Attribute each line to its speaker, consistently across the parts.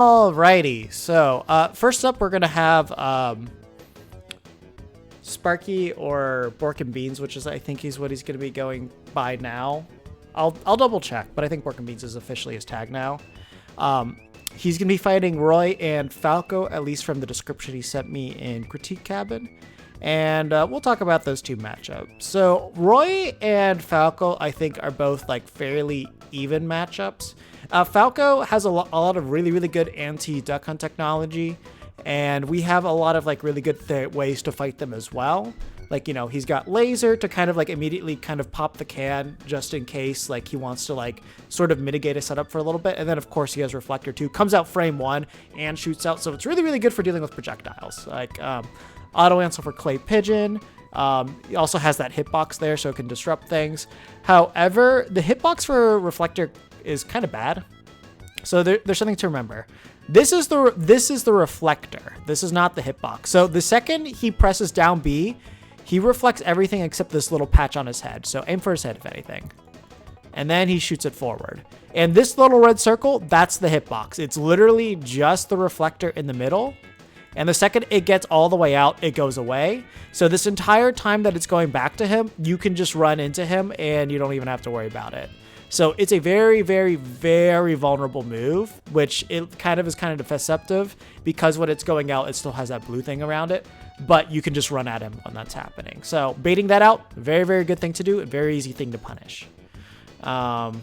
Speaker 1: Alrighty, so first up we're gonna have Sparky or BorknBeans, which is I think he's what he's gonna be going by now. I'll double check, but I think BorknBeans is officially his tag now. He's gonna be fighting Roy and Falco, at least from the description he sent me in Critique Cabin. And we'll talk about those two matchups. So Roy and Falco, I think, are both like fairly even matchups. Falco has a lot of really good anti-duck hunt technology, and we have a lot of like really good ways to fight them as well. Like, you know, he's got laser to kind of like immediately kind of pop the can just in case like he wants to like sort of mitigate a setup for a little bit. And then of course he has reflector too, comes out frame one and shoots out. So it's really good for dealing with projectiles. Like auto answer for clay pigeon. He also has that hitbox there so it can disrupt things. However, the hitbox for reflector is kind of bad. So there's something to remember. This is the reflector. This is not the hitbox. So the second he presses down B, he reflects everything except this little patch on his head. So aim for his head if anything. And then he shoots it forward. And this little red circle, that's the hitbox. It's literally just the reflector in the middle. And the second it gets all the way out, it goes away. So this entire time that it's going back to him, you can just run into him and you don't even have to worry about it. So it's a very vulnerable move, which it kind of is deceptive because when it's going out, it still has that blue thing around it, but you can just run at him when that's happening. So baiting that out, very good thing to do, a very easy thing to punish. And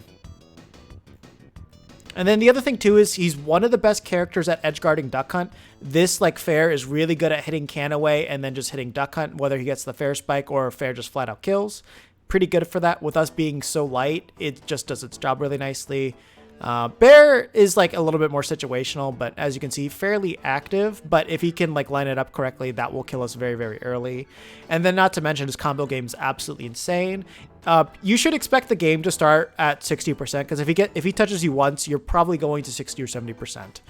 Speaker 1: then the other thing too is he's one of the best characters at edge guarding duck hunt. This like fair is really good at hitting can away and then just hitting duck hunt, whether he gets the fair spike or fair just flat out kills. Pretty good for that. With us being so light, it just does its job really nicely. Bear is like a little bit more situational, but as you can see, fairly active. But if he can like line it up correctly, that will kill us very early. And then not to mention his combo game is absolutely insane. You should expect the game to start at 60% because if he touches you once, you're probably going to 60 or 70%.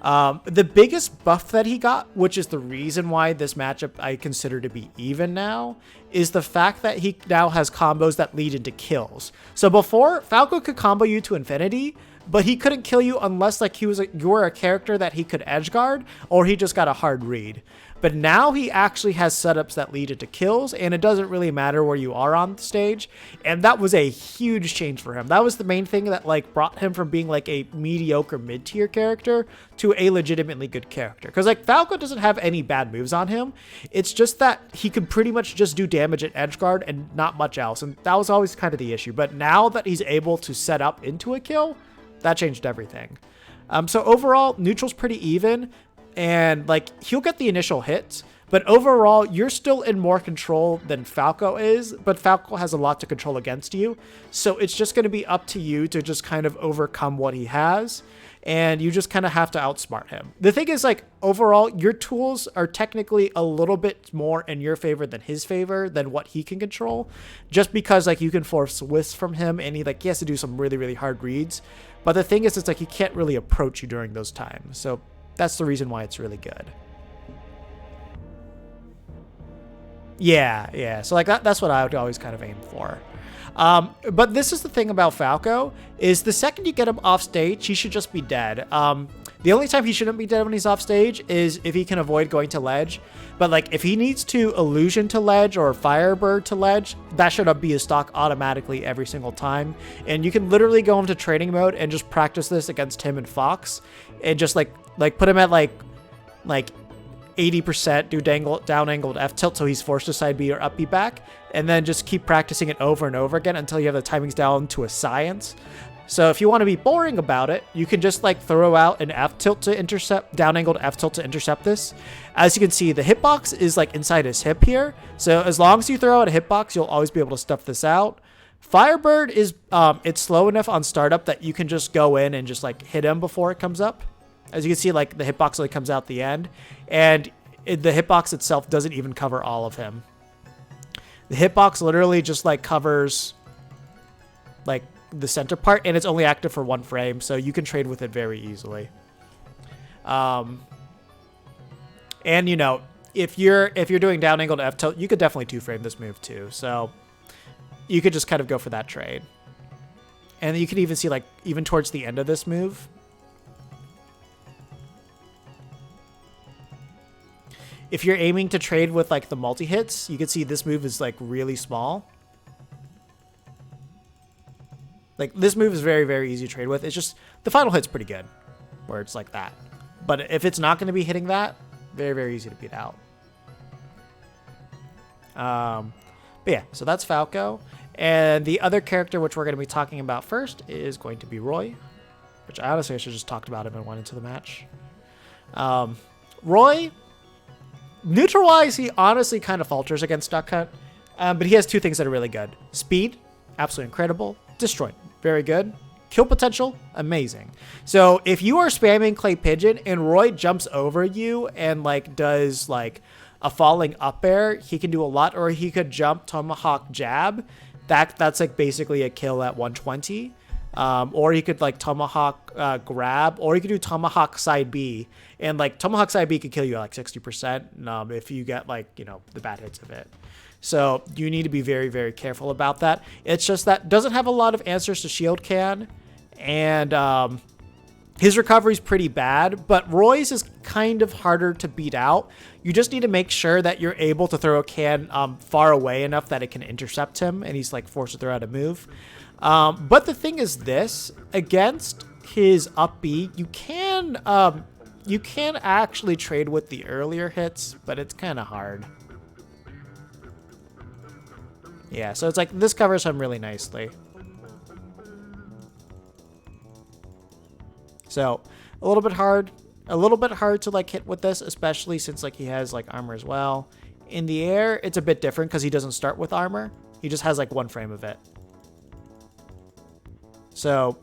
Speaker 1: The biggest buff that he got, which is the reason why this matchup I consider to be even now, is the fact that he now has combos that lead into kills. So before, Falco could combo you to infinity, but he couldn't kill you unless like you were a character that he could edge guard or he just got a hard read. But now he actually has setups that lead into kills, and it doesn't really matter where you are on the stage. And that was a huge change for him. That was the main thing that like brought him from being like a mediocre mid-tier character to a legitimately good character. Because like Falco doesn't have any bad moves on him. It's just that he could pretty much just do damage at edge guard and not much else. And that was always kind of the issue. But now that he's able to set up into a kill, that changed everything. So overall, neutral's pretty even. And like he'll get the initial hits, but overall you're still in more control than Falco is, but Falco has a lot to control against you. So it's just going to be up to you to just kind of overcome what he has, and you just kind of have to outsmart him. The thing is like overall your tools are technically a little bit more in your favor than his favor than what he can control, just because like you can force wisps from him and he has to do some really hard reads. But the thing is, it's like he can't really approach you during those times. So that's the reason why it's really good. Yeah. So like that's what I would always kind of aim for. But this is the thing about Falco, is the second you get him off stage, he should just be dead. The only time he shouldn't be dead when he's off stage is if he can avoid going to ledge. But like if he needs to illusion to ledge or firebird to ledge, that should be his stock automatically every single time. And you can literally go into training mode and just practice this against him and Fox, and just like put him at like 80%, do down angled F tilt so he's forced to side B or up B back, and then just keep practicing it over and over again until you have the timings down to a science. So if you want to be boring about it, you can just like throw out an F tilt to intercept, down angled F tilt to intercept this. As you can see, the hitbox is like inside his hip here. So as long as you throw out a hitbox, you'll always be able to stuff this out. Firebird is, it's slow enough on startup that you can just go in and just like hit him before it comes up. As you can see, like the hitbox only comes out at the end, and the hitbox itself doesn't even cover all of him. The hitbox literally just like covers like the center part, and it's only active for one frame, so you can trade with it very easily. And you know, if you're doing down angled F tilt, you could definitely two frame this move too. So you could just kind of go for that trade. And you can even see like even towards the end of this move, if you're aiming to trade with like the multi-hits, you can see this move is like really small. Like this move is very, very easy to trade with. It's just the final hit's pretty good where it's like that. But if it's not going to be hitting that, very, very easy to beat out. But yeah, so that's Falco. And the other character which we're going to be talking about first is going to be Roy, which I honestly should just talked about him and went into the match. Roy, neutral-wise, he honestly kind of falters against Duck Hunt, but he has two things that are really good. Speed, absolutely incredible. Destroy, very good. Kill potential, amazing. So if you are spamming Clay Pigeon and Roy jumps over you and like does like a falling up air, he can do a lot, or he could jump Tomahawk Jab. That's like basically a kill at 120. Or you could like Tomahawk grab, or you could do Tomahawk side B, and like Tomahawk side B could kill you at like 60% if you get like, you know, the bad hits of it. So you need to be very, very careful about that. It's just that doesn't have a lot of answers to shield can, and his recovery is pretty bad, but Roy's is kind of harder to beat out. You just need to make sure that you're able to throw a can far away enough that it can intercept him, and he's like forced to throw out a move. But the thing is this, against his up B, you can actually trade with the earlier hits, but it's kind of hard. Yeah, so it's like this covers him really nicely. So a little bit hard to like hit with this, especially since like he has like armor as well. In the air, it's a bit different because he doesn't start with armor. He just has like one frame of it. So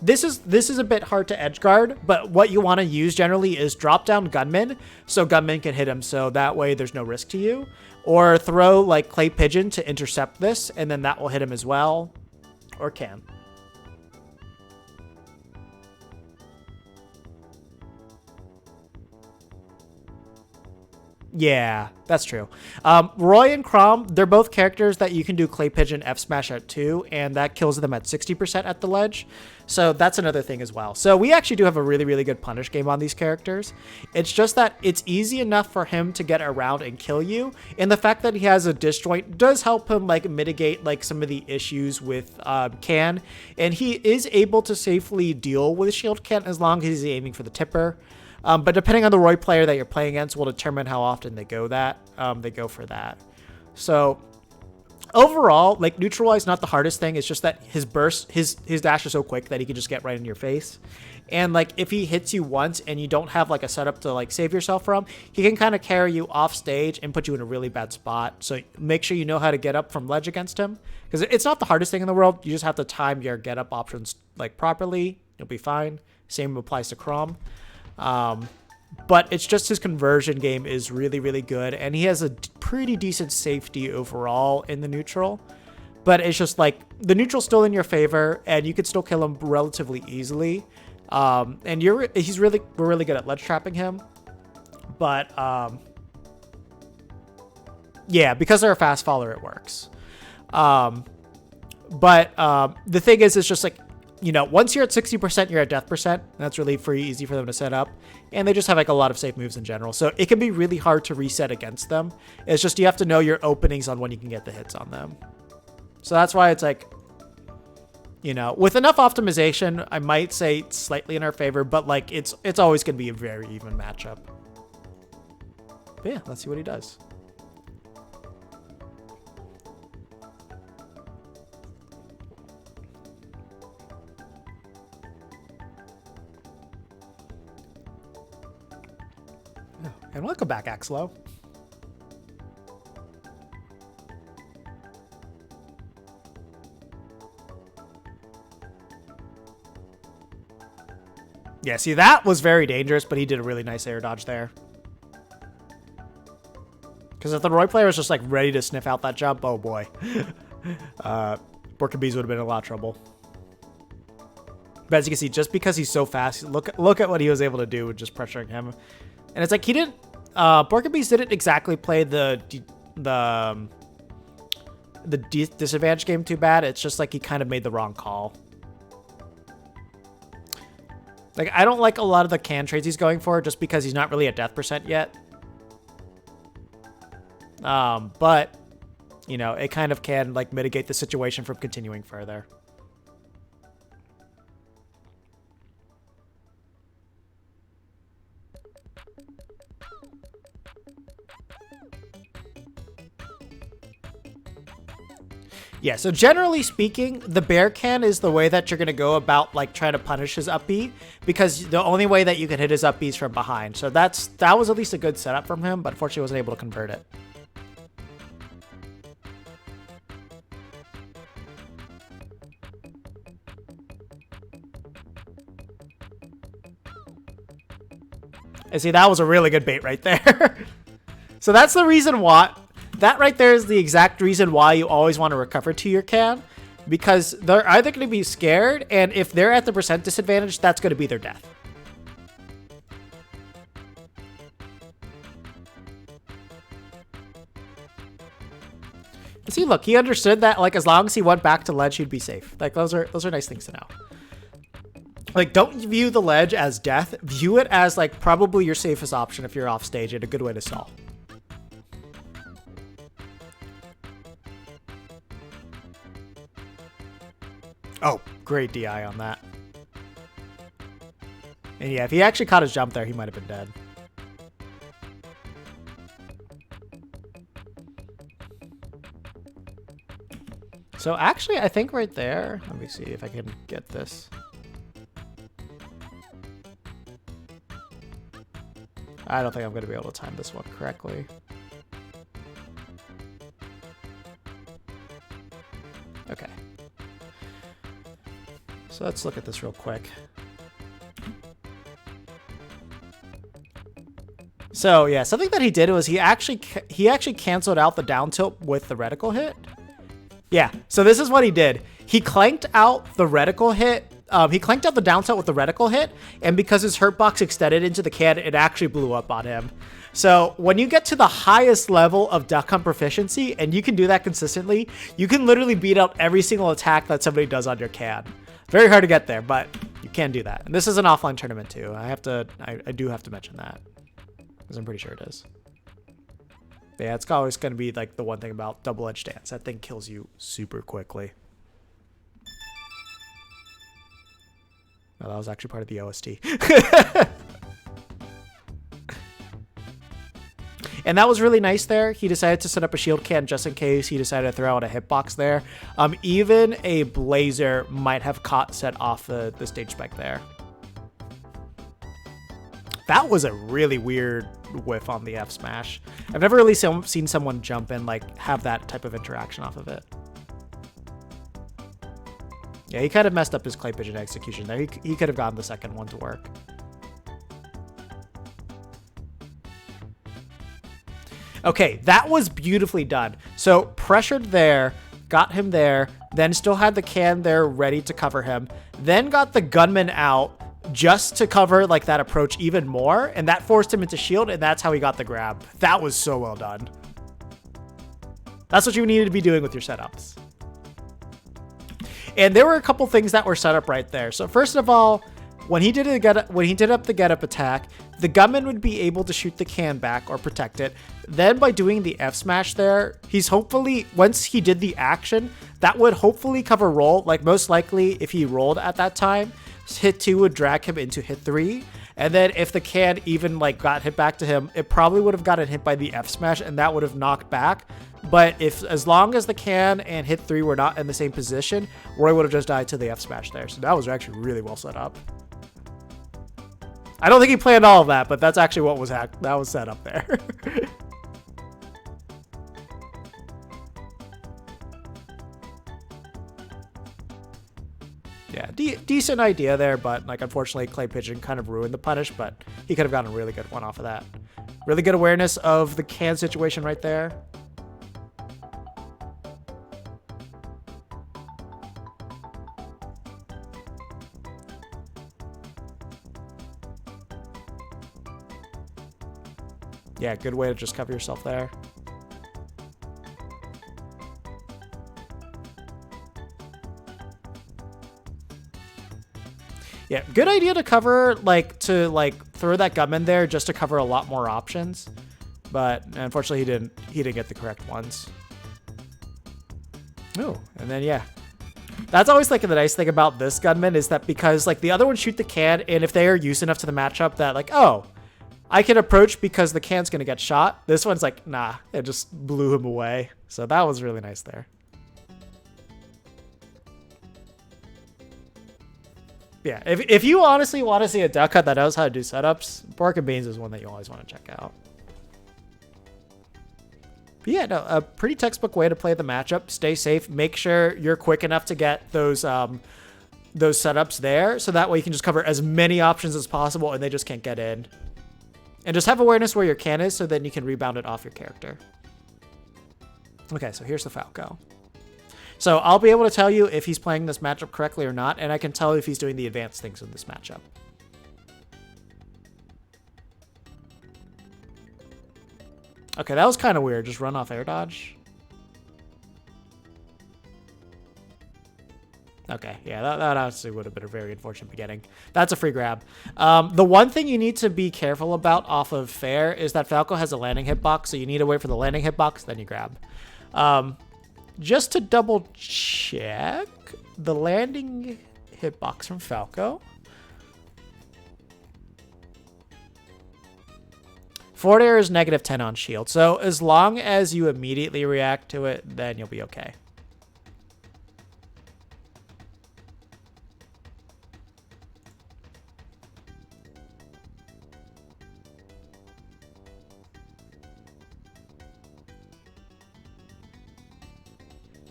Speaker 1: this is a bit hard to edge guard, but what you want to use generally is drop down Gunman, so Gunman can hit him, so that way there's no risk to you. Or throw like Clay Pigeon to intercept this, and then that will hit him as well, or can. Yeah, that's true. Roy and Crom, they're both characters that you can do Clay Pigeon F Smash at 2, and that kills them at 60% at the ledge. So that's another thing as well. So we actually do have a really, really good punish game on these characters. It's just that it's easy enough for him to get around and kill you, and the fact that he has a disjoint does help him like mitigate like some of the issues with can, and he is able to safely deal with shield can as long as he's aiming for the tipper. But depending on the Roy player that you're playing against will determine how often they go for that. So overall, like neutral is not the hardest thing. It's just that his burst, his dash is so quick that he can just get right in your face. And like if he hits you once and you don't have like a setup to like save yourself from, he can kind of carry you off stage and put you in a really bad spot. So make sure you know how to get up from ledge against him, because it's not the hardest thing in the world. You just have to time your get up options like properly. You'll be fine. Same applies to Crom. But it's just his conversion game is really, really good, and he has a pretty decent safety overall in the neutral. But it's just like the neutral's still in your favor, and you can still kill him relatively easily. And we're really good at ledge trapping him. But yeah, because they're a fast faller, it works. But the thing is, it's just like, you know, once you're at 60%, you're at death percent. That's really pretty easy for them to set up. And they just have like a lot of safe moves in general. So it can be really hard to reset against them. It's just you have to know your openings on when you can get the hits on them. So that's why it's like, you know, with enough optimization, I might say it's slightly in our favor, but like it's always going to be a very even matchup. But yeah, let's see what he does. And welcome back, Axlo. Yeah, see, that was very dangerous, but he did a really nice air dodge there. Because if the Roy player was just like ready to sniff out that jump, oh boy. BorknBeans would have been in a lot of trouble. But as you can see, just because he's so fast, look at what he was able to do with just pressuring him. And it's like he didn't, BorknBeans didn't exactly play the disadvantage game too bad. It's just like he kind of made the wrong call. Like, I don't like a lot of the can trades he's going for just because he's not really at death percent yet. But, you know, it kind of can like mitigate the situation from continuing further. Yeah, so generally speaking, the bear can is the way that you're going to go about like trying to punish his up B, because the only way that you can hit his up B is from behind. So that was at least a good setup from him, but unfortunately wasn't able to convert it. And see, that was a really good bait right there. So that's the reason why. That right there is the exact reason why you always want to recover to your can, because they're either going to be scared, and if they're at the percent disadvantage, that's going to be their death. See, look, he understood that like as long as he went back to ledge, he'd be safe. Like those are nice things to know. Like, don't view the ledge as death. View it as like probably your safest option if you're off stage and a good way to stall. Oh, great DI on that. And yeah, if he actually caught his jump there, he might have been dead. So actually, I think right there, let me see if I can get this. I don't think I'm going to be able to time this one correctly. Okay. So let's look at this real quick. So yeah, something that he did was he actually canceled out the down tilt with the reticle hit. Yeah, so this is what he did. He clanked out the reticle hit. He clanked out the down tilt with the reticle hit, and because his hurt box extended into the can, it actually blew up on him. So when you get to the highest level of duck hunt proficiency, and you can do that consistently, you can literally beat out every single attack that somebody does on your can. Very hard to get there, but you can do that. And this is an offline tournament too. I do have to mention that, because I'm pretty sure it is. But yeah, it's always going to be like the one thing about double-edged stance. That thing kills you super quickly. No, that was actually part of the OST. And that was really nice there. He decided to set up a shield can just in case. He decided to throw out a hitbox there. Even a Blazer might have set off the stage spike there. That was a really weird whiff on the F smash. I've never really seen someone jump and like have that type of interaction off of it. Yeah, he kind of messed up his clay pigeon execution there. He could have gotten the second one to work. Okay, that was beautifully done. So pressured there, got him there, then still had the can there ready to cover him, then got the gunman out just to cover like that approach even more, and that forced him into shield, and that's how he got the grab. That was so well done. That's what you needed to be doing with your setups. And there were a couple things that were set up right there. So first of all, when he did up the get up attack, the gunman would be able to shoot the can back or protect it. Then by doing the F smash there, he's hopefully, once he did the action, that would hopefully cover roll. Like most likely if he rolled at that time, hit 2 would drag him into hit 3. And then if the can even like got hit back to him, it probably would have gotten hit by the F smash and that would have knocked back. But as long as the can and hit 3 were not in the same position, Roy would have just died to the F smash there. So that was actually really well set up. I don't think he planned all of that, but that's actually what was set up there. Yeah, decent idea there, but like unfortunately Clay Pigeon kind of ruined the punish, but he could have gotten a really good one off of that. Really good awareness of the can situation right there. Yeah, good way to just cover yourself there. Yeah, good idea to cover, to throw that gunman there just to cover a lot more options. but unfortunately he didn't get the correct ones. Oh, and then yeah. That's always like the nice thing about this gunman is that because like the other ones shoot the can, and if they are used enough to the matchup that like, oh, I can approach because the can's gonna get shot. This one's like, nah, it just blew him away. So that was really nice there. Yeah, if you honestly want to see a duck hunt that knows how to do setups, BorknBeans is one that you always want to check out. But yeah, no, a pretty textbook way to play the matchup. Stay safe. Make sure you're quick enough to get those setups there, so that way you can just cover as many options as possible, and they just can't get in. And just have awareness where your can is, so then you can rebound it off your character. Okay, so here's the Falco. So I'll be able to tell you if he's playing this matchup correctly or not, and I can tell if he's doing the advanced things in this matchup. Okay, that was kind of weird. Just run off air dodge. Okay, yeah, that honestly would have been a very unfortunate beginning. That's a free grab. The one thing you need to be careful about off of fair is that Falco has a landing hitbox, so you need to wait for the landing hitbox, then you grab. Just to double check, the landing hitbox from Falco. Forward air is -10 on shield, so as long as you immediately react to it, then you'll be okay.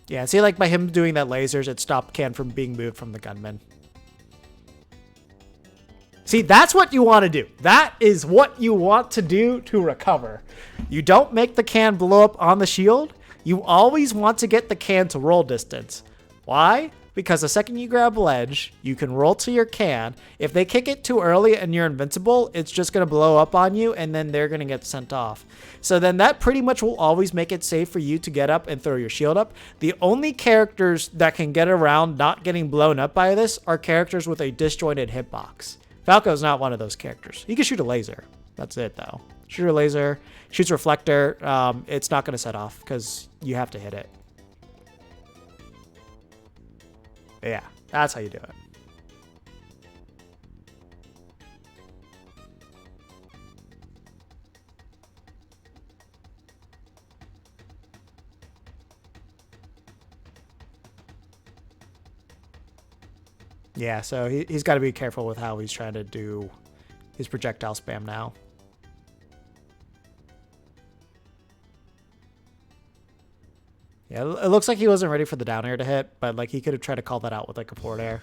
Speaker 1: Yeah, see, like by him doing that lasers, it stopped can from being moved from the gunman. See, that's what you want to do. That is what you want to do to recover. You don't make the can blow up on the shield. You always want to get the can to roll distance. Why? Because the second you grab ledge, you can roll to your can. If they kick it too early and you're invincible, it's just going to blow up on you, and then they're going to get sent off. So then that pretty much will always make it safe for you to get up and throw your shield up. The only characters that can get around not getting blown up by this are characters with a disjointed hitbox. Falco's not one of those characters. He can shoot a laser. That's it, though. Shoot a laser, shoots reflector. It's not going to set off because you have to hit it. Yeah, that's how you do it. Yeah, so he's got to be careful with how he's trying to do his projectile spam now. Yeah, it looks like he wasn't ready for the down air to hit, but like he could have tried to call that out with like a forward air.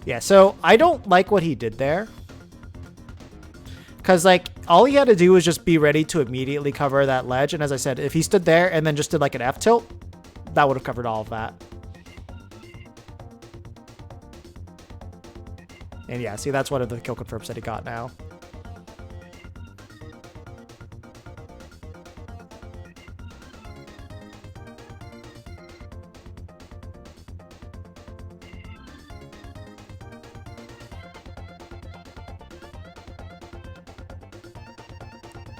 Speaker 1: Yeah, so I don't like what he did there. Because like all he had to do was just be ready to immediately cover that ledge. And as I said, if he stood there and then just did like an F tilt, that would have covered all of that. And yeah, see, that's one of the kill confirms that he got now.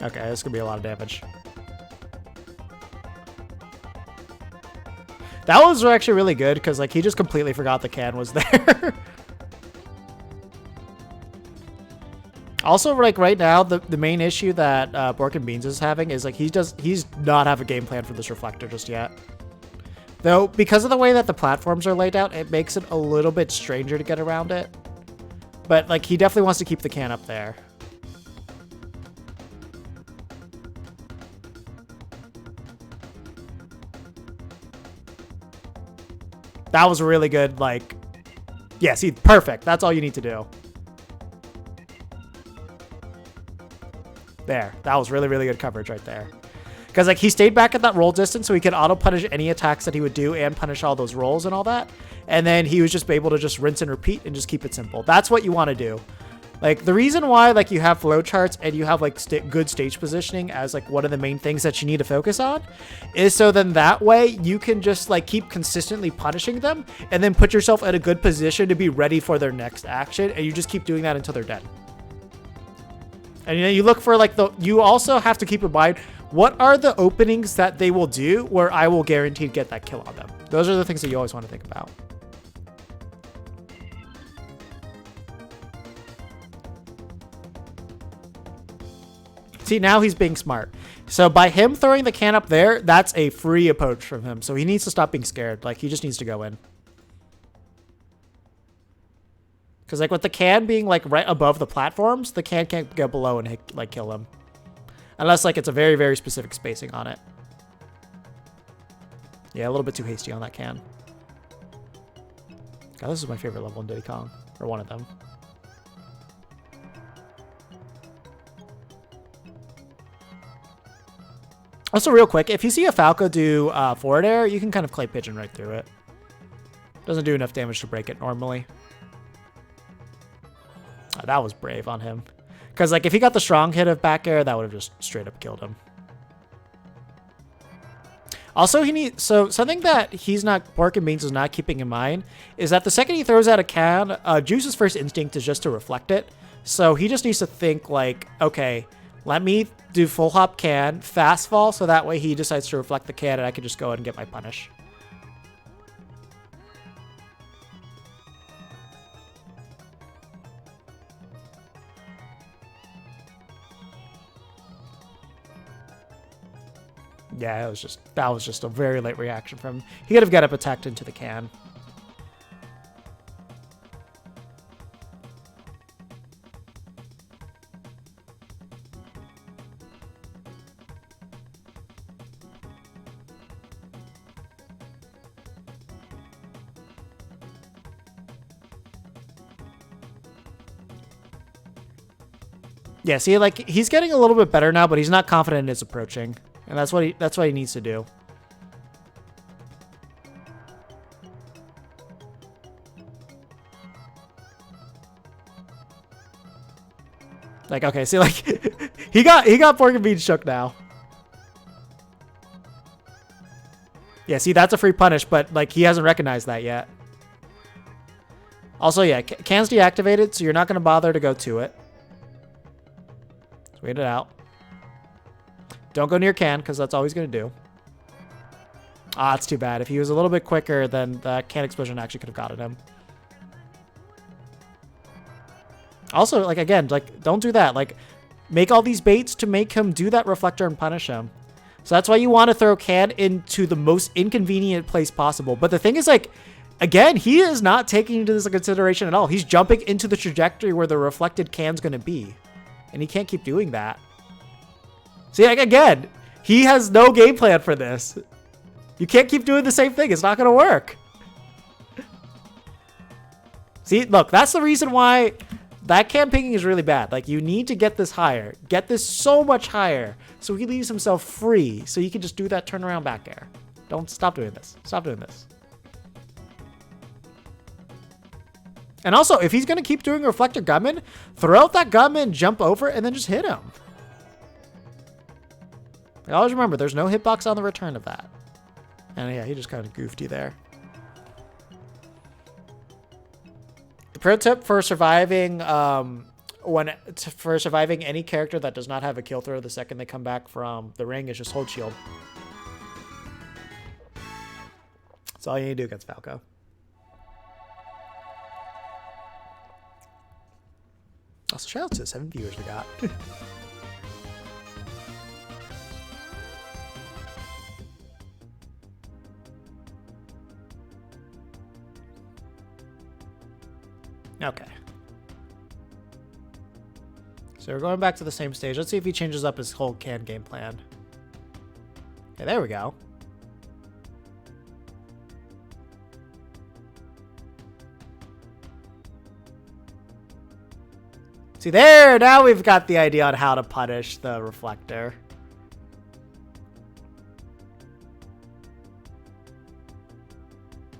Speaker 1: Okay, this could be a lot of damage. That was actually really good because like he just completely forgot the can was there. Also, like right now, the main issue that BorknBeans is having is like he's not have a game plan for this reflector just yet. Though because of the way that the platforms are laid out, it makes it a little bit stranger to get around it. But like he definitely wants to keep the can up there. That was really good, like, yeah, see, perfect. That's all you need to do. There, that was really, really good coverage right there. Because, like, he stayed back at that roll distance so he could auto-punish any attacks that he would do and punish all those rolls and all that. And then he was just able to just rinse and repeat and just keep it simple. That's what you want to do. Like, the reason why, like, you have flowcharts and you have, like, good stage positioning as, like, one of the main things that you need to focus on is so then that way you can just, like, keep consistently punishing them and then put yourself in a good position to be ready for their next action, and you just keep doing that until they're dead. And you look for like you also have to keep in mind, what are the openings that they will do where I will guaranteed get that kill on them? Those are the things that you always want to think about. See, now he's being smart. So by him throwing the can up there, that's a free approach from him. So he needs to stop being scared. Like, he just needs to go in. Because, like, with the can being, like, right above the platforms, the can can't go below and, like, kill him. Unless, like, it's a very, very specific spacing on it. Yeah, a little bit too hasty on that can. God, this is my favorite level in Diddy Kong. Or one of them. Also, real quick, if you see a Falco do forward air, you can kind of clay pigeon right through it. Doesn't do enough damage to break it normally. Oh, that was brave on him. Because, like, if he got the strong hit of back air, that would have just straight up killed him. Also, so something that BorknBeans is not keeping in mind is that the second he throws out a can, Juice's first instinct is just to reflect it. So he just needs to think, like, okay, let me do full hop can, fast fall, so that way he decides to reflect the can and I can just go ahead and get my punish. Yeah, that was just a very late reaction from him. He could have got up attacked into the can. Yeah, see, like, he's getting a little bit better now, but he's not confident in his approaching. And that's what he needs to do. Like, okay, see, like, he got BorknBeans shook now. Yeah, see, that's a free punish, but, like, he hasn't recognized that yet. Also, yeah, can's deactivated, so you're not going to bother to go to it. Just wait it out. Don't go near can, because that's all he's going to do. Ah, it's too bad. If he was a little bit quicker, then that can explosion actually could have gotten him. Also, like, again, like, don't do that. Like, make all these baits to make him do that reflector and punish him. So that's why you want to throw can into the most inconvenient place possible. But the thing is, like, again, he is not taking into this into consideration at all. He's jumping into the trajectory where the reflected can's going to be. And he can't keep doing that. See, like, again, he has no game plan for this. You can't keep doing the same thing. It's not going to work. See, look, that's the reason why that can pinging is really bad. Like, you need to get this higher. Get this so much higher so he leaves himself free so he can just do that turnaround back air. Don't stop doing this. Stop doing this. And also, if he's going to keep doing reflector gunman, throw out that gunman, jump over, and then just hit him. Always remember, there's no hitbox on the return of that. And yeah, he just kind of goofed you there. The pro tip for surviving any character that does not have a kill throw the second they come back from the ring is just hold shield. That's all you need to do against Falco. Also, shout out to the 7 viewers we got. Okay. So we're going back to the same stage. Let's see if he changes up his whole can game plan. Okay, there we go. See there, now we've got the idea on how to punish the reflector.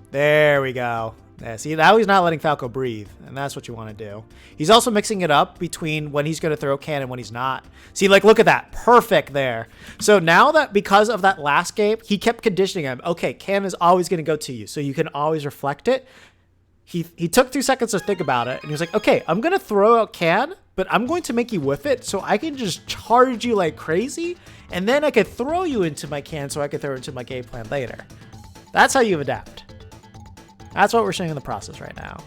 Speaker 1: There we go. Yeah, see, now he's not letting Falco breathe, and that's what you want to do. He's also mixing it up between when he's going to throw can and when he's not. See, like, look at that. Perfect there. So now that because of that last game, he kept conditioning him. Okay, can is always going to go to you, so you can always reflect it. He took 2 seconds to think about it, and he was like, okay, I'm going to throw out can, but I'm going to make you whiff it so I can just charge you like crazy, and then I could throw you into my can so I could throw it into my game plan later. That's how you adapt. That's what we're seeing in the process right now.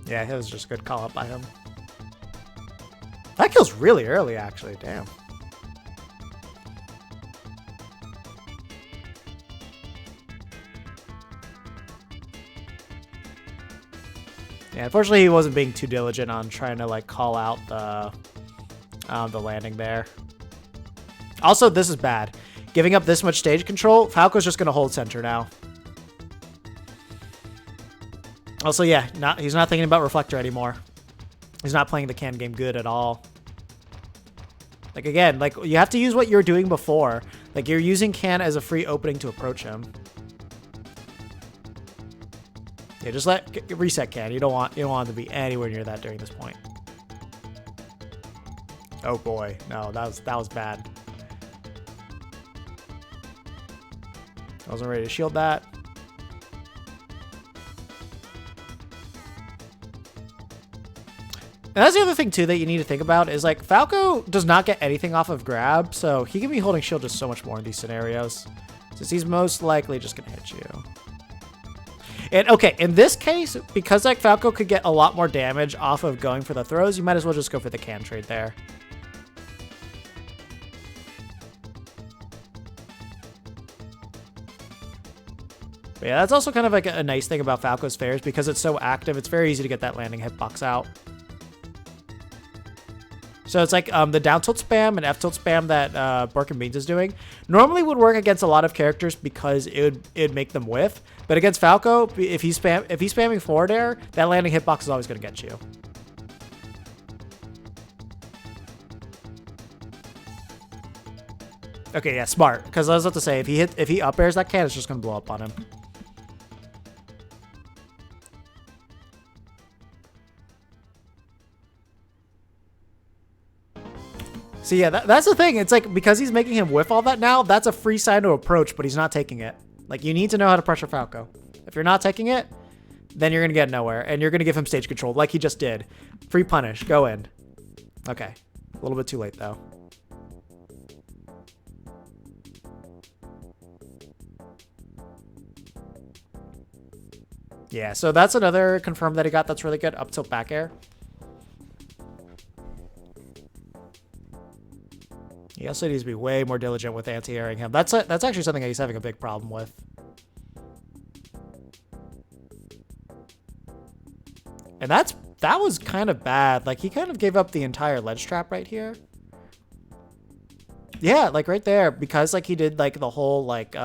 Speaker 1: Yeah, it was just a good call up by him. That kill's really early, actually. Damn. Yeah, unfortunately, he wasn't being too diligent on trying to like call out the landing there. Also, this is bad. Giving up this much stage control, Falco's just gonna hold center now. Also, yeah, he's not thinking about Reflector anymore. He's not playing the can game good at all. Like, again, like, you have to use what you were doing before. Like, you're using can as a free opening to approach him. Yeah, just reset can. You don't want him to be anywhere near that during this point. Oh boy, no, that was bad. I wasn't ready to shield that. And that's the other thing, too, that you need to think about is, like, Falco does not get anything off of grab, so he can be holding shield just so much more in these scenarios, since he's most likely just going to hit you. And, okay, in this case, because, like, Falco could get a lot more damage off of going for the throws, you might as well just go for the can trade there. But yeah, that's also kind of, like, a nice thing about Falco's fairs, because it's so active, it's very easy to get that landing hitbox out. So it's like the down tilt spam and F tilt spam that BorknBeans is doing normally would work against a lot of characters because it'd make them whiff. But against Falco, if he's spamming forward air, that landing hitbox is always going to get you. Okay, yeah, smart. Because I was about to say if he up airs that can, it's just going to blow up on him. So yeah, that's the thing. It's like, because he's making him whiff all that now, that's a free sign to approach, but he's not taking it. Like, you need to know how to pressure Falco. If you're not taking it, then you're going to get nowhere, and you're going to give him stage control like he just did. Free punish. Go in. Okay. A little bit too late, though. Yeah, so that's another confirm that he got that's really good. Up tilt back air. He also needs to be way more diligent with anti-airing him. That's actually something that he's having a big problem with. And that was kind of bad. Like, he kind of gave up the entire ledge trap right here. Yeah, like right there, because like he did like the whole like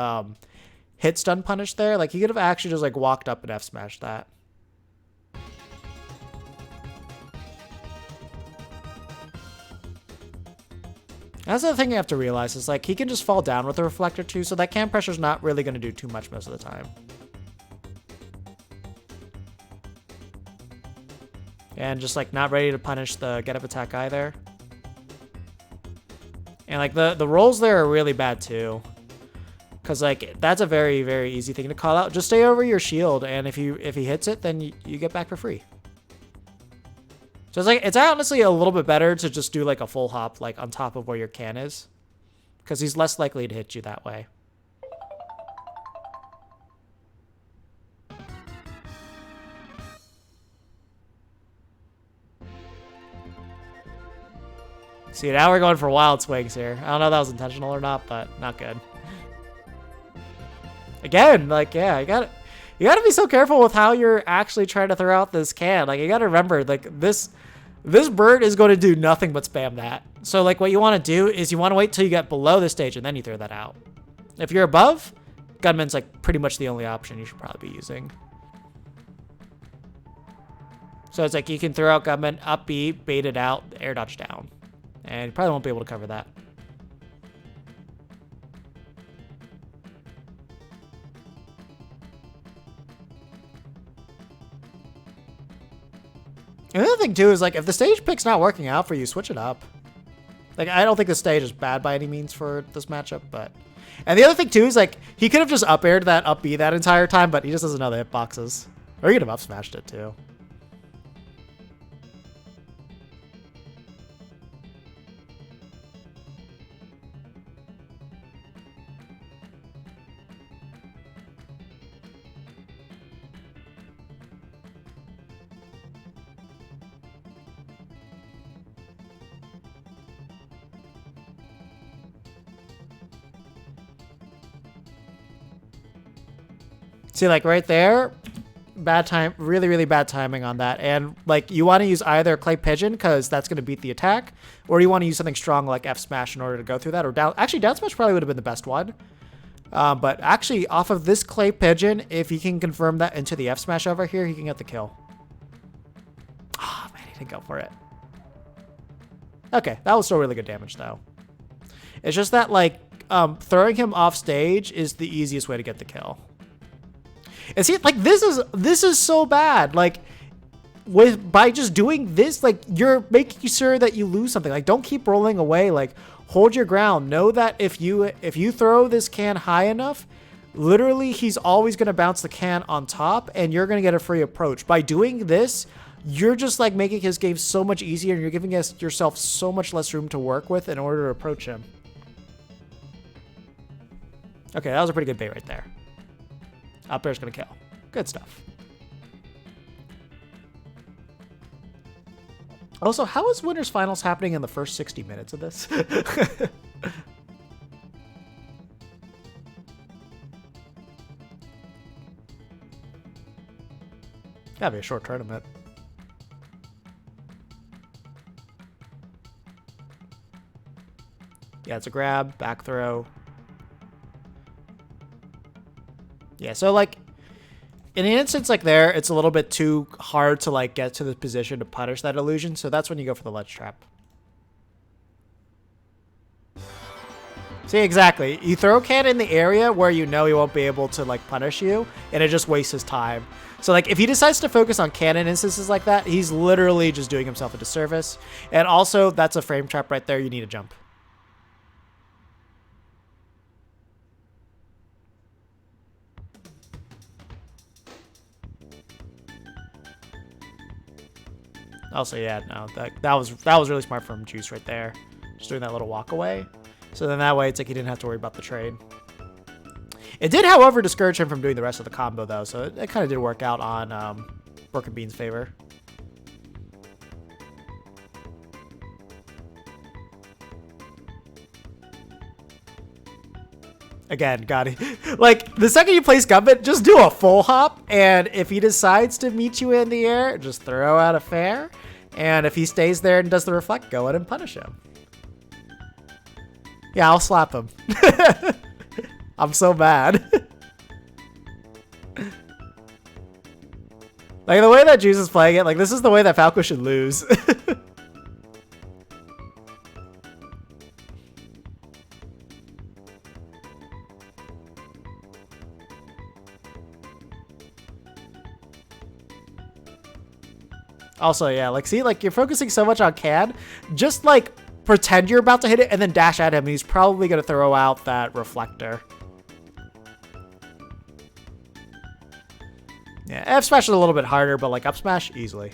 Speaker 1: hit stun punish there. Like, he could have actually just like walked up and F smashed that. That's the thing you have to realize is, like, he can just fall down with the reflector too, so that cam pressure's not really going to do too much most of the time. And just, like, not ready to punish the get-up attack either. And, like, the rolls there are really bad too. Because, like, that's a very, very easy thing to call out. Just stay over your shield, and if he hits it, then you get back for free. So it's like, it's honestly a little bit better to just do like a full hop like on top of where your can is, because he's less likely to hit you that way. See, now we're going for wild swings here. I don't know if that was intentional or not, but not good. Again, like, yeah, you gotta be so careful with how you're actually trying to throw out this can. Like, you gotta remember, like, this bird is going to do nothing but spam that. So, like, what you want to do is you want to wait till you get below the stage and then you throw that out. If you're above, Gunman's, like, pretty much the only option you should probably be using. So it's like you can throw out Gunman, up B, bait it out, air dodge down. And you probably won't be able to cover that. Another thing too is like if the stage pick's not working out for you, switch it up. Like I don't think the stage is bad by any means for this matchup, but and the other thing too is like he could have just up aired that up B that entire time, but he just doesn't know the hitboxes. Or he could have up smashed it too. See, like right there, bad time, really, really bad timing on that. And like you want to use either Clay Pigeon because that's going to beat the attack, or you want to use something strong like F Smash in order to go through that. Or down, actually, down smash probably would have been the best one. But actually, off of this Clay Pigeon, if he can confirm that into the F Smash over here, he can get the kill. Oh man, he didn't go for it. Okay, that was still really good damage though. It's just that like throwing him off stage is the easiest way to get the kill. And see, like this is so bad. Like by just doing this, like you're making sure that you lose something. Like don't keep rolling away. Like hold your ground. Know that if you throw this can high enough, literally he's always gonna bounce the can on top, and you're gonna get a free approach. By doing this, you're just like making his game so much easier, and you're giving yourself so much less room to work with in order to approach him. Okay, that was a pretty good bait right there. Up air's gonna kill. Good stuff. Also, how is Winners Finals happening in the first 60 minutes of this? Gotta be a short tournament. Yeah, it's a grab, back throw. Yeah, so like in an instance like there, it's a little bit too hard to like get to the position to punish that illusion. So that's when you go for the ledge trap. See, exactly. You throw Can in the area where you know he won't be able to like punish you, and it just wastes his time. So like if he decides to focus on cannon instances like that, he's literally just doing himself a disservice. And also that's a frame trap right there. You need to jump. Also, yeah, no, that was really smart from Juice right there. Just doing that little walk away. So then that way it's like he didn't have to worry about the trade. It did, however, discourage him from doing the rest of the combo though, so it kind of did work out on BorknBeans' favor. Again, God, like the second you place Gumbit, just do a full hop, and if he decides to meet you in the air, just throw out a fair, and if he stays there and does the reflect, go in and punish him. Yeah, I'll slap him. I'm so mad. Like the way that Juice is playing it, like this is the way that Falco should lose. Also, yeah, like, see, like, you're focusing so much on Can, just, like, pretend you're about to hit it and then dash at him, and he's probably going to throw out that reflector. Yeah, F smash is a little bit harder, but, like, up smash, easily.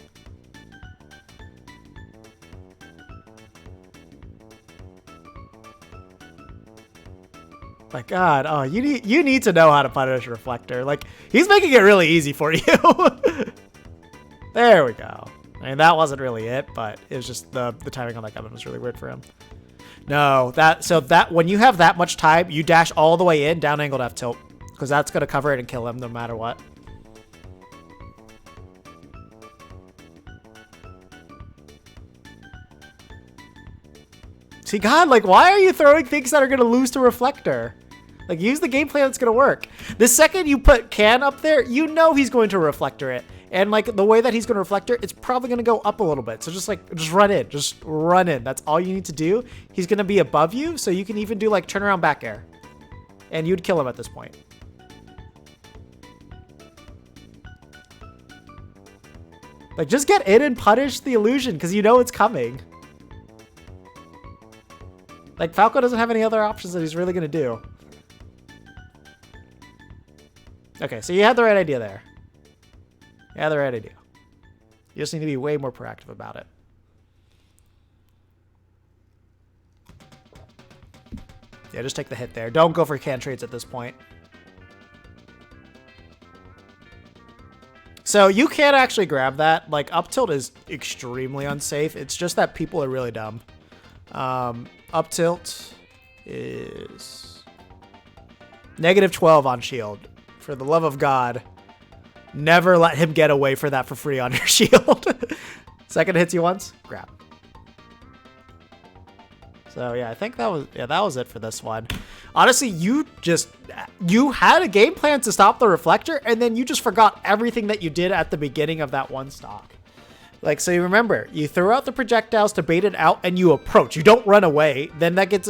Speaker 1: My God, oh, you need to know how to punish reflector. Like, he's making it really easy for you. There we go. I mean, that wasn't really it, but it was just the timing on that Gumbit was really weird for him. No, so when you have that much time, you dash all the way in, down angle to F tilt, because that's going to cover it and kill him no matter what. See, God, like, why are you throwing things that are going to lose to reflector? Like, use the game plan that's going to work. The second you put Can up there, you know he's going to reflector it. And like the way that he's going to reflector, it's probably going to go up a little bit. So just run in, just run in. That's all you need to do. He's going to be above you. So you can even do like turnaround back air, and you'd kill him at this point. Like, just get in and punish the illusion because you know it's coming. Like, Falco doesn't have any other options that he's really going to do. Okay, so you had the right idea there. You had the right idea. You just need to be way more proactive about it. Yeah, just take the hit there. Don't go for can trades at this point. So you can't actually grab that. Like, up tilt is extremely unsafe. It's just that people are really dumb. Up tilt is -12 on shield. For the love of God, never let him get away for that for free on your shield. Second hits you once, grab. So yeah, I think that was it for this one. Honestly, you had a game plan to stop the reflector, and then you just forgot everything that you did at the beginning of that one stock. Like, so you remember, you throw out the projectiles to bait it out, and you approach. You don't run away. Then that gets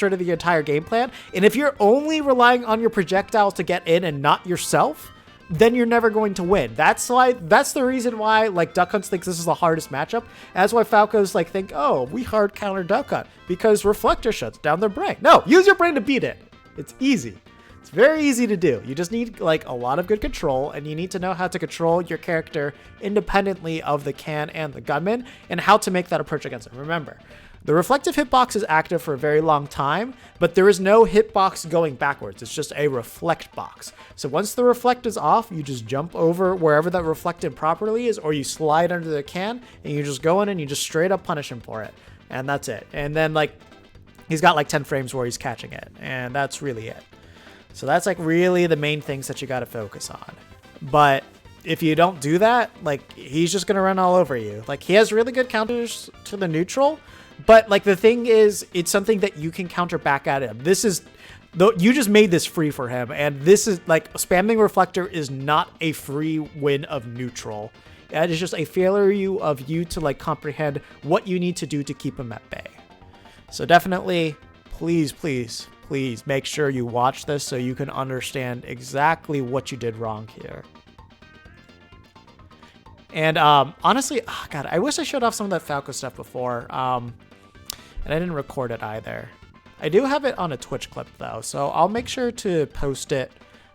Speaker 1: rid of the entire game plan. And if you're only relying on your projectiles to get in and not yourself, then you're never going to win. That's the reason why, like, Duck Hunt thinks this is the hardest matchup. That's why Falco's like think, oh, we hard counter Duck Hunt because reflector shuts down their brain. No, use your brain to beat it. It's easy. It's very easy to do. You just need like a lot of good control, and you need to know how to control your character independently of the can and the gunman and how to make that approach against them. Remember, the reflective hitbox is active for a very long time, but there is no hitbox going backwards. It's just a reflect box. So once the reflect is off, you just jump over wherever that reflected properly is, or you slide under the can and you just go in and you just straight up punish him for it. And that's it. And then like he's got like 10 frames where he's catching it, and that's really it. So that's like really the main things that you got to focus on. But if you don't do that, like he's just going to run all over you. Like he has really good counters to the neutral, but like the thing is, it's something that you can counter back at him. This is, though, you just made this free for him, and this is like spamming reflector is not a free win of neutral. It is just a failure of you to like comprehend what you need to do to keep him at bay. So definitely, please make sure you watch this so you can understand exactly what you did wrong here. And honestly, oh God, I wish I showed off some of that Falco stuff before. And I didn't record it either. I do have it on a Twitch clip though, so I'll make sure to post it.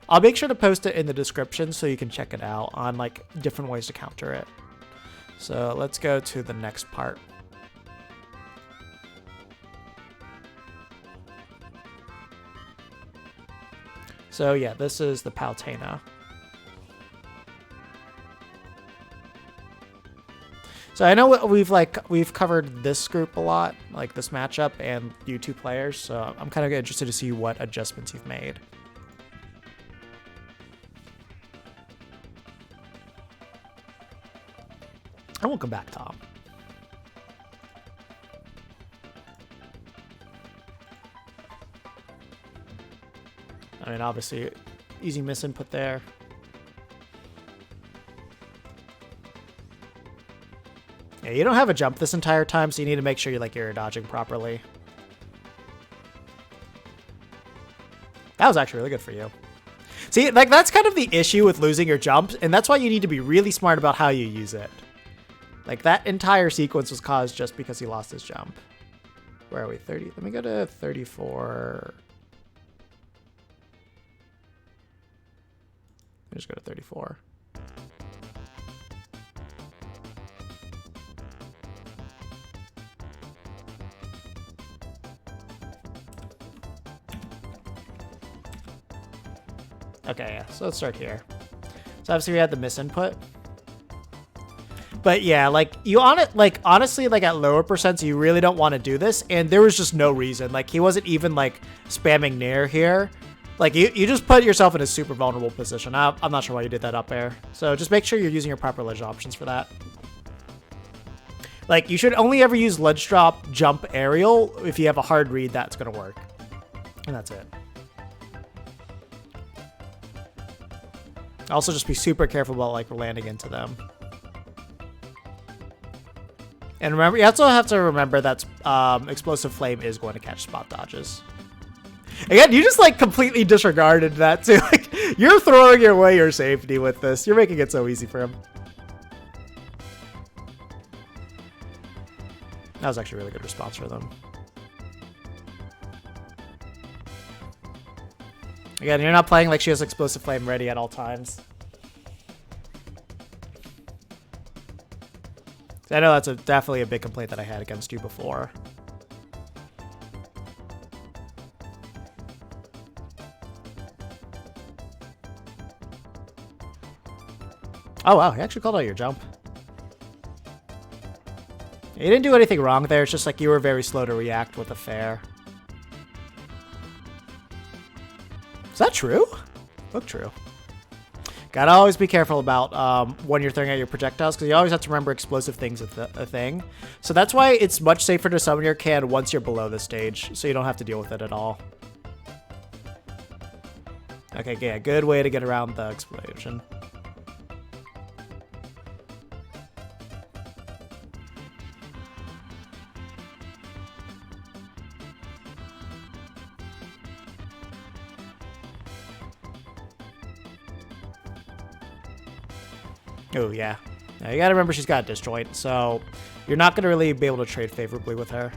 Speaker 1: I'll make sure to post it in the description so you can check it out on like different ways to counter it. So let's go to the next part. So yeah, this is the Palutena. So I know we've covered this group a lot, like this matchup and you two players. So I'm kind of interested to see what adjustments you've made. And welcome back, Tom. I mean, obviously, easy misinput there. Yeah, you don't have a jump this entire time, so you need to make sure you're dodging properly. That was actually really good for you. See, like that's kind of the issue with losing your jumps, and that's why you need to be really smart about how you use it. Like that entire sequence was caused just because he lost his jump. Where are we? 30. Let me go to 34. Let me just go to 34. Okay, yeah, so let's start here. So obviously we had the misinput. But yeah, like you on it, like honestly, like at lower percents, you really don't want to do this. And there was just no reason. Like he wasn't even like spamming near here. Like you just put yourself in a super vulnerable position. I'm not sure why you did that up air. So just make sure you're using your proper ledge options for that. Like you should only ever use ledge drop, jump, aerial. If you have a hard read, that's going to work. And that's it. Also just be super careful about like landing into them. And remember, you also have to remember that Explosive Flame is going to catch spot dodges. Again, you just like completely disregarded that too. Like you're throwing away your safety with this. You're making it so easy for him. That was actually a really good response for them. Again, you're not playing like she has Explosive Flame ready at all times. I know that's definitely a big complaint that I had against you before. Oh wow, he actually called out your jump. You didn't do anything wrong there, it's just like you were very slow to react with a fair. Is that true? Look true. Gotta always be careful about when you're throwing out your projectiles, because you always have to remember explosive things is a thing. So that's why it's much safer to summon your can once you're below the stage, so you don't have to deal with it at all. Okay, yeah, good way to get around the explosion. Oh, yeah. Now, you gotta remember she's got a disjoint, so you're not gonna really be able to trade favorably with her.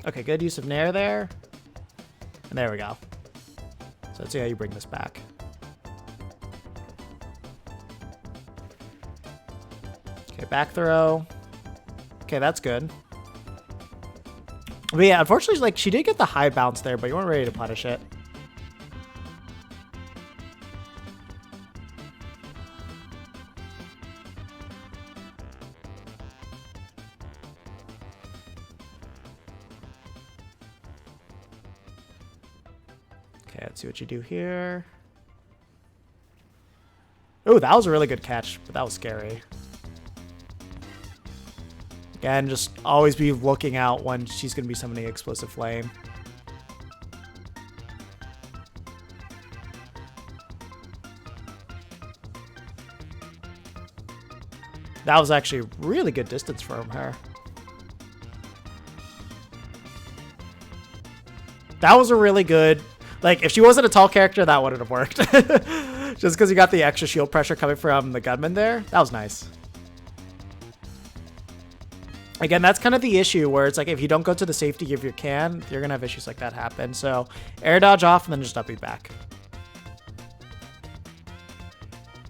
Speaker 1: Okay, good use of Nair there. And there we go. So let's see how you bring this back. Okay, back throw. Okay, that's good. But yeah, unfortunately, like, she did get the high bounce there, but you weren't ready to punish it. Okay, let's see what you do here. Oh, that was a really good catch, but that was scary. Again, just always be looking out when she's going to be summoning Explosive Flame. That was actually really good distance from her. That was a really good... Like, if she wasn't a tall character, that wouldn't have worked. Just because you got the extra shield pressure coming from the gunman there. That was nice. Again, that's kind of the issue where it's like if you don't go to the safety of your can, you're going to have issues like that happen. So air dodge off and then just up back.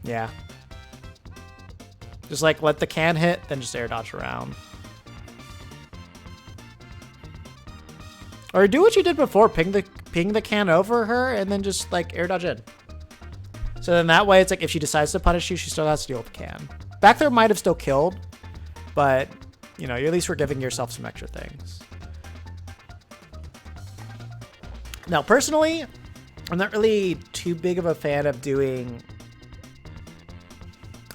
Speaker 1: Yeah. Just like let the can hit, then just air dodge around. Or do what you did before, ping the can over her and then just like air dodge in. So then that way it's like if she decides to punish you, she still has to deal with the can. Back there might have still killed, but... You know, at least we're giving yourself some extra things. Now, personally, I'm not really too big of a fan of doing...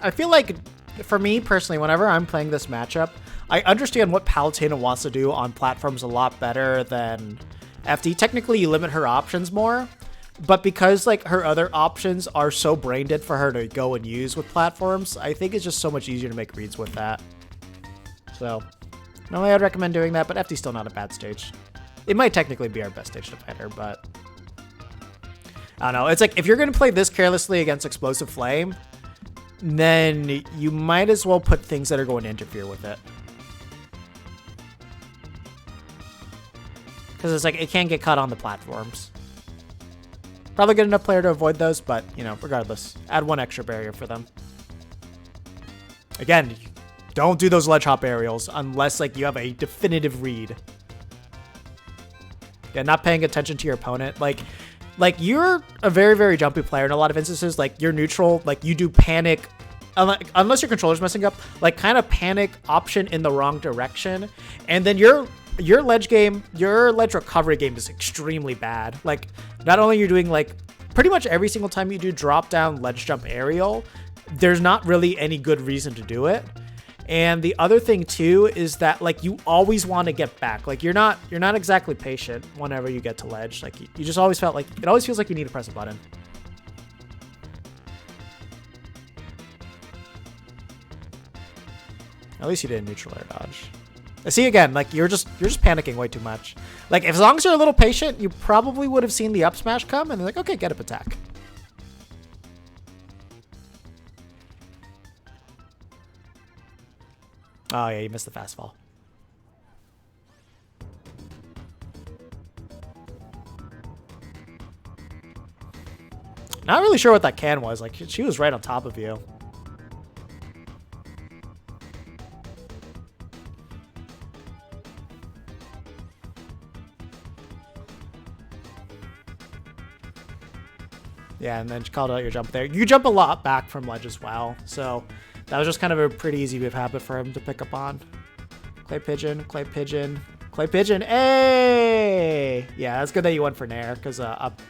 Speaker 1: I feel like, for me personally, whenever I'm playing this matchup, I understand what Palutena wants to do on platforms a lot better than FD. Technically, you limit her options more, but because like her other options are so brain dead for her to go and use with platforms, I think it's just so much easier to make reads with that. So, normally I'd recommend doing that, but FD's still not a bad stage. It might technically be our best stage to fight her, but... I don't know. It's like, if you're going to play this carelessly against Explosive Flame, then you might as well put things that are going to interfere with it. Because it's like, it can get caught on the platforms. Probably good enough player to avoid those, but, you know, regardless. Add one extra barrier for them. Again... Don't do those ledge hop aerials unless like you have a definitive read. Yeah, not paying attention to your opponent. Like you're a very, very jumpy player in a lot of instances. Like you're neutral, like you do panic, unless your controller's messing up, like kind of panic option in the wrong direction. And then your ledge game, your ledge recovery game is extremely bad. Like not only you're doing like pretty much every single time you do drop down ledge jump aerial, there's not really any good reason to do it. And the other thing too is that like you always want to get back. Like you're not exactly patient whenever you get to ledge. Like you just always felt like it always feels like you need to press a button. At least you didn't neutral air dodge. I see again, like you're just panicking way too much. Like as long as you're a little patient, you probably would have seen the up smash come and they're like, okay, get up attack. Oh, yeah, you missed the fastball. Not really sure what that can was. Like, she was right on top of you. Yeah, and then she called out your jump there. You jump a lot back from ledge as well, so that was just kind of a pretty easy move habit for him to pick up on. Clay pigeon, clay pigeon, clay pigeon. Hey! Yeah, that's good that you went for nair, because up...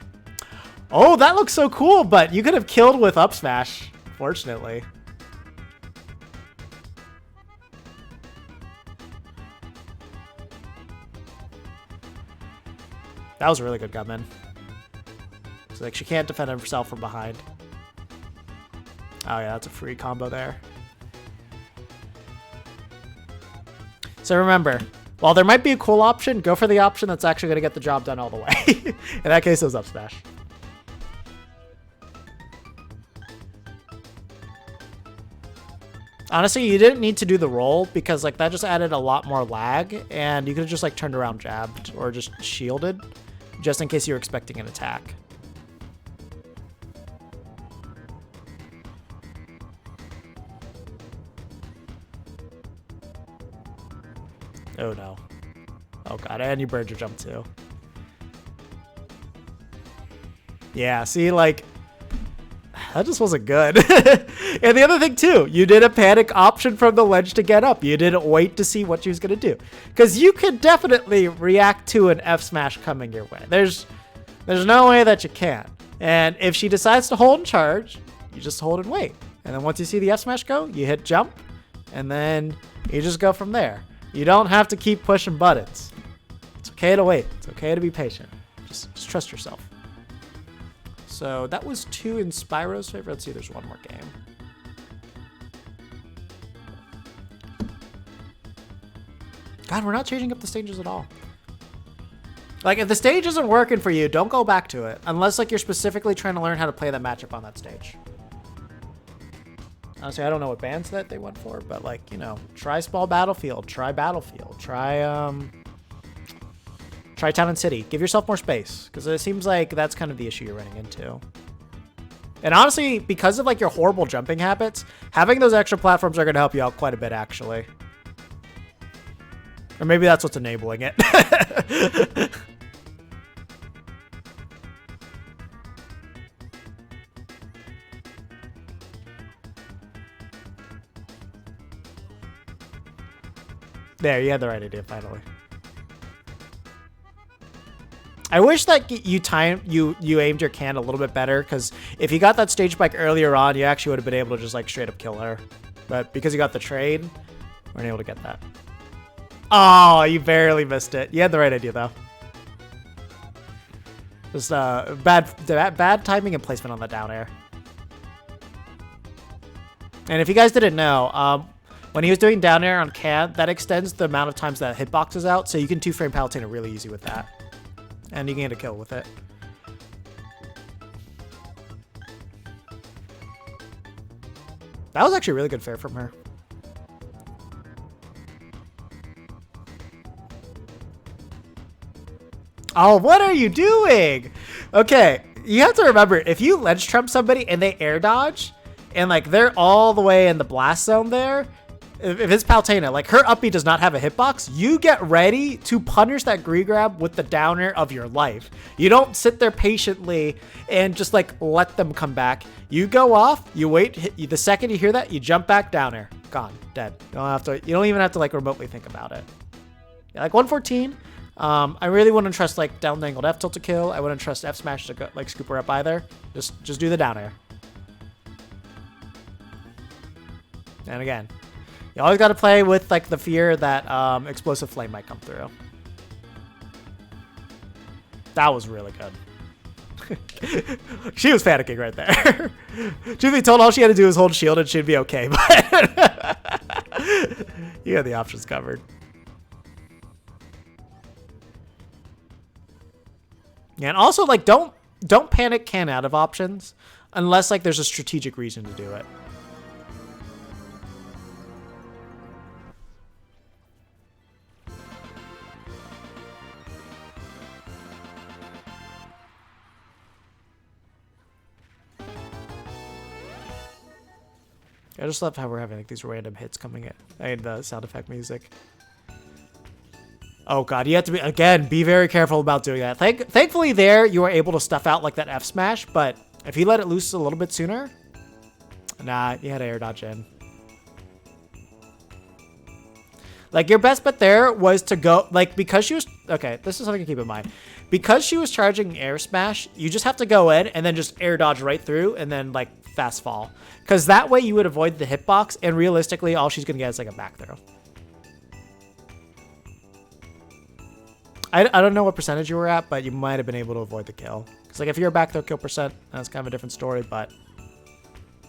Speaker 1: Oh, that looks so cool, but you could have killed with up smash, fortunately. That was a really good Gutman. So, like, she can't defend herself from behind. Oh, yeah, that's a free combo there. So remember, while there might be a cool option, go for the option that's actually going to get the job done all the way. In that case, it was up smash. Honestly, you didn't need to do the roll because, like, that just added a lot more lag, and you could have just, like, turned around jabbed or just shielded just in case you were expecting an attack. Oh no. Oh god, and you burned your jump too. Yeah, see, like, that just wasn't good. And the other thing too, you did a panic option from the ledge to get up. You didn't wait to see what she was going to do. Because you could definitely react to an F smash coming your way. There's no way that you can't. And if she decides to hold and charge, you just hold and wait. And then once you see the F smash go, you hit jump, and then you just go from there. You don't have to keep pushing buttons. It's okay to wait. It's okay to be patient. Just trust yourself. So that was 2 in Spyro's favor. Let's see if there's one more game. God, we're not changing up the stages at all. Like, if the stage isn't working for you, don't go back to it. Unless, like, you're specifically trying to learn how to play that matchup on that stage. Honestly, I don't know what bands that they went for, but, like, you know, try Small Battlefield, try Battlefield, try Town and City. Give yourself more space, because it seems like that's kind of the issue you're running into. And honestly, because of, like, your horrible jumping habits, having those extra platforms are going to help you out quite a bit, actually. Or maybe that's what's enabling it. There, you had the right idea finally. I wish that you aimed your can a little bit better, because if you got that stage spike earlier on, you actually would have been able to just, like, straight up kill her. But because you got the trade, weren't able to get that. Oh, you barely missed it. You had the right idea though. Just bad timing and placement on the down air. And if you guys didn't know, when he was doing down air on can, that extends the amount of times that hitbox is out, so you can 2-frame Palutena really easy with that. And you can get a kill with it. That was actually really good fair from her. Oh, what are you doing? Okay, you have to remember, if you ledge trump somebody and they air dodge, and, like, they're all the way in the blast zone there, if it's Palutena, like, her up B does not have a hitbox, you get ready to punish that green grab with the down air of your life. You don't sit there patiently and just, like, let them come back. You go off, you wait, the second you hear that, you jump back, down air. Gone, dead. You don't even have to, like, remotely think about it. Yeah, like 114, I really wouldn't trust, like, down angled F tilt to kill. I wouldn't trust F smash to go, like, scoop her up either. Just do the down air. And again, you always got to play with, like, the fear that explosive flame might come through. That was really good. She was panicking right there. Truth be told, all she had to do was hold shield and she'd be okay. But you had the options covered. Yeah, and also, like, don't panic can out of options unless, like, there's a strategic reason to do it. I just love how we're having like these random hits coming in. I mean, the sound effect music. Oh god, you have to be, again, be very careful about doing that. Thankfully there, you were able to stuff out like that F smash, but if you let it loose a little bit sooner, nah, you had to air dodge in. Like, your best bet there was to go, like, because she was, okay, this is something to keep in mind. Because she was charging air smash, you just have to go in and then just air dodge right through and then, like, fast fall. Because that way you would avoid the hitbox, and realistically, all she's going to get is, like, a back throw. I don't know what percentage you were at, but you might have been able to avoid the kill. Because, like, if you're a back throw kill percent, that's kind of a different story, but,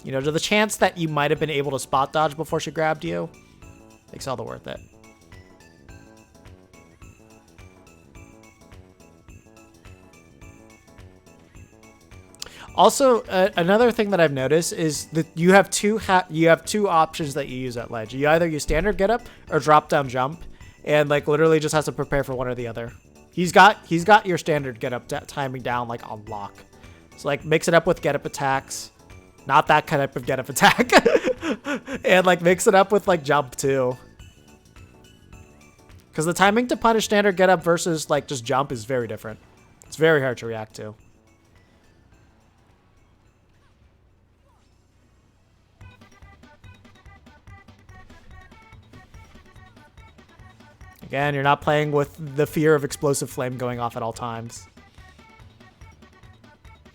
Speaker 1: you know, to the chance that you might have been able to spot dodge before she grabbed you, makes all the worth it. Also, another thing that I've noticed is that you have two options that you use at ledge. You either use standard get up or drop down jump, and like literally just has to prepare for one or the other. He's got your standard get up timing down like on lock. So like mix it up with get up attacks, not that kind of get up attack, and like mix it up with like jump too. Because the timing to punish standard get up versus like just jump is very different. It's very hard to react to. Again, you're not playing with the fear of explosive flame going off at all times.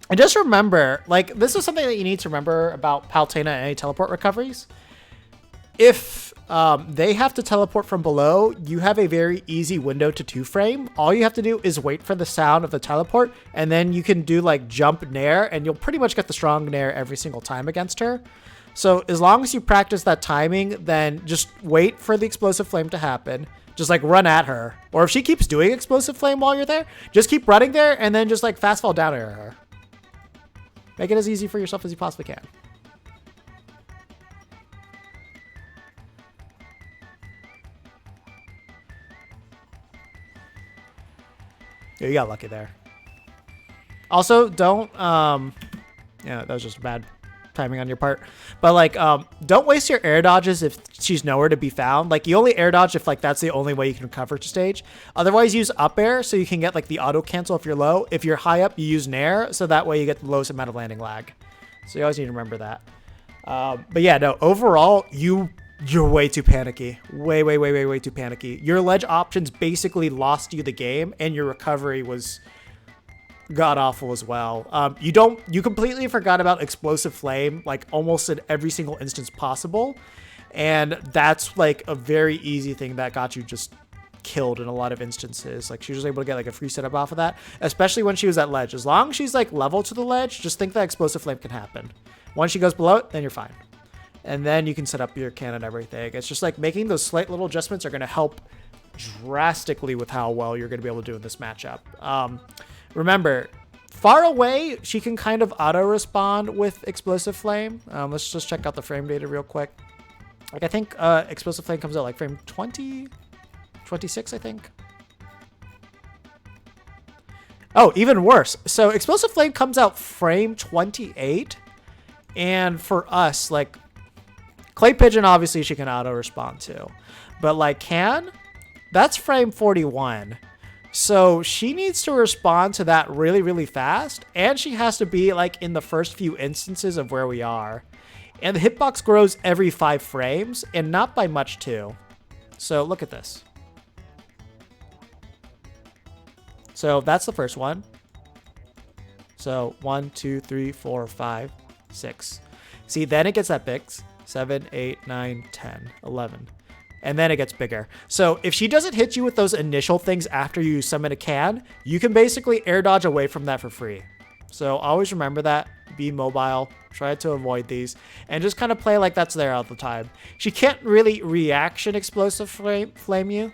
Speaker 1: And just remember, like, this is something that you need to remember about Palutena and any teleport recoveries. If they have to teleport from below, you have a very easy window to 2-frame. All you have to do is wait for the sound of the teleport, and then you can do, like, jump nair, and you'll pretty much get the strong nair every single time against her. So as long as you practice that timing, then just wait for the explosive flame to happen. Just like run at her. Or if she keeps doing explosive flame while you're there, just keep running there and then just like fast fall down air her. Make it as easy for yourself as you possibly can. Yeah, you got lucky there. Also, don't yeah, that was just bad timing on your part, but like don't waste your air dodges if she's nowhere to be found. Like you only air dodge if like that's the only way you can recover to stage. Otherwise use up air so you can get like the auto cancel if you're low. If you're high up, you use nair, so that way you get the lowest amount of landing lag. So you always need to remember that. But yeah, no, overall you're way too panicky. Way too panicky. Your ledge options basically lost you the game, and your recovery was god awful as well. You completely forgot about explosive flame, like almost in every single instance possible. And that's like a very easy thing that got you just killed in a lot of instances. Like she was able to get like a free setup off of that, especially when she was at ledge. As long as she's like level to the ledge, just think that explosive flame can happen. Once she goes below it, then you're fine. And then you can set up your cannon and everything. It's just like making those slight little adjustments are going to help drastically with how well you're going to be able to do in this matchup. Remember, far away, she can kind of auto-respond with Explosive Flame. Let's just check out the frame data real quick. Like, I think Explosive Flame comes out like frame 20, 26, I think. Oh, even worse. So Explosive Flame comes out frame 28. And for us, like, Clay Pigeon, obviously, she can auto-respond to. But, like, that's frame 41. So she needs to respond to that really, really fast. And she has to be like in the first few instances of where we are. And the hitbox grows every 5 frames and not by much too. So look at this. So that's the first one. So 1, 2, 3, 4, 5, 6. See, then it gets that big. 7, 8, 9, 10, 11. And then it gets bigger. So if she doesn't hit you with those initial things after you summon a can, you can basically air dodge away from that for free. So always remember that. Be mobile. Try to avoid these. And just kind of play like that's there all the time. She can't really reaction explosive flame you.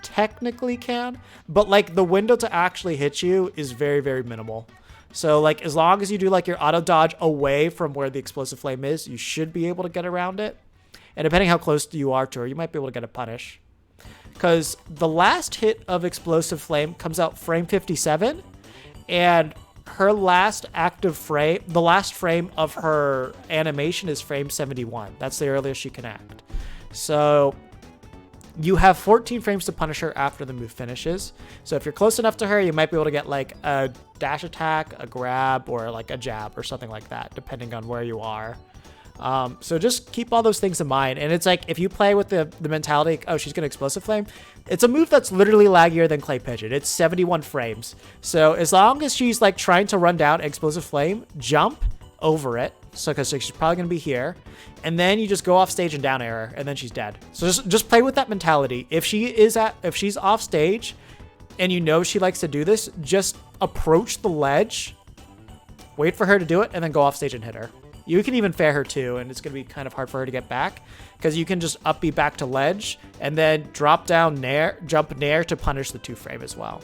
Speaker 1: Technically can. But like the window to actually hit you is very, very minimal. So like as long as you do like your auto dodge away from where the explosive flame is, you should be able to get around it. And depending how close you are to her, you might be able to get a punish. Because the last hit of Explosive Flame comes out frame 57. And her last active frame, the last frame of her animation is frame 71. That's the earliest she can act. So you have 14 frames to punish her after the move finishes. So if you're close enough to her, you might be able to get like a dash attack, a grab, or like a jab or something like that, depending on where you are. So just keep all those things in mind. And it's like, if you play with the mentality, oh, she's going to explosive flame, it's a move that's literally laggier than Clay Pigeon. It's 71 frames. So as long as she's like trying to run down explosive flame, jump over it. So because she's probably going to be here. And then you just go off stage and down air her, and then she's dead. So just play with that mentality. If she's off stage and you know she likes to do this, just approach the ledge, wait for her to do it, and then go off stage and hit her. You can even fair her too, and it's going to be kind of hard for her to get back because you can just up B back to ledge and then drop down nair, jump nair to punish the 2 frame as well.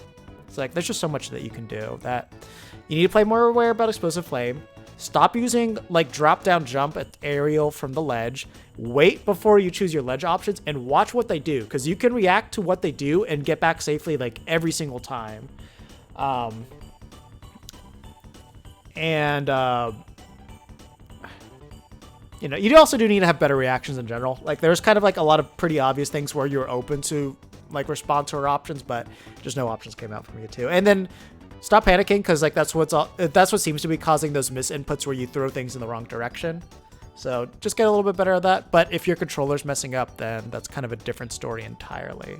Speaker 1: It's like, there's just so much that you can do that you need to play more aware about explosive flame. Stop using like drop down jump at aerial from the ledge. Wait before you choose your ledge options and watch what they do, because you can react to what they do and get back safely like every single time. You know, you also do need to have better reactions in general. Like there's kind of like a lot of pretty obvious things where you're open to like respond to her options, but just no options came out from you too. And then stop panicking, because like that's what seems to be causing those misinputs where you throw things in the wrong direction. So just get a little bit better at that. But if your controller's messing up, then that's kind of a different story entirely.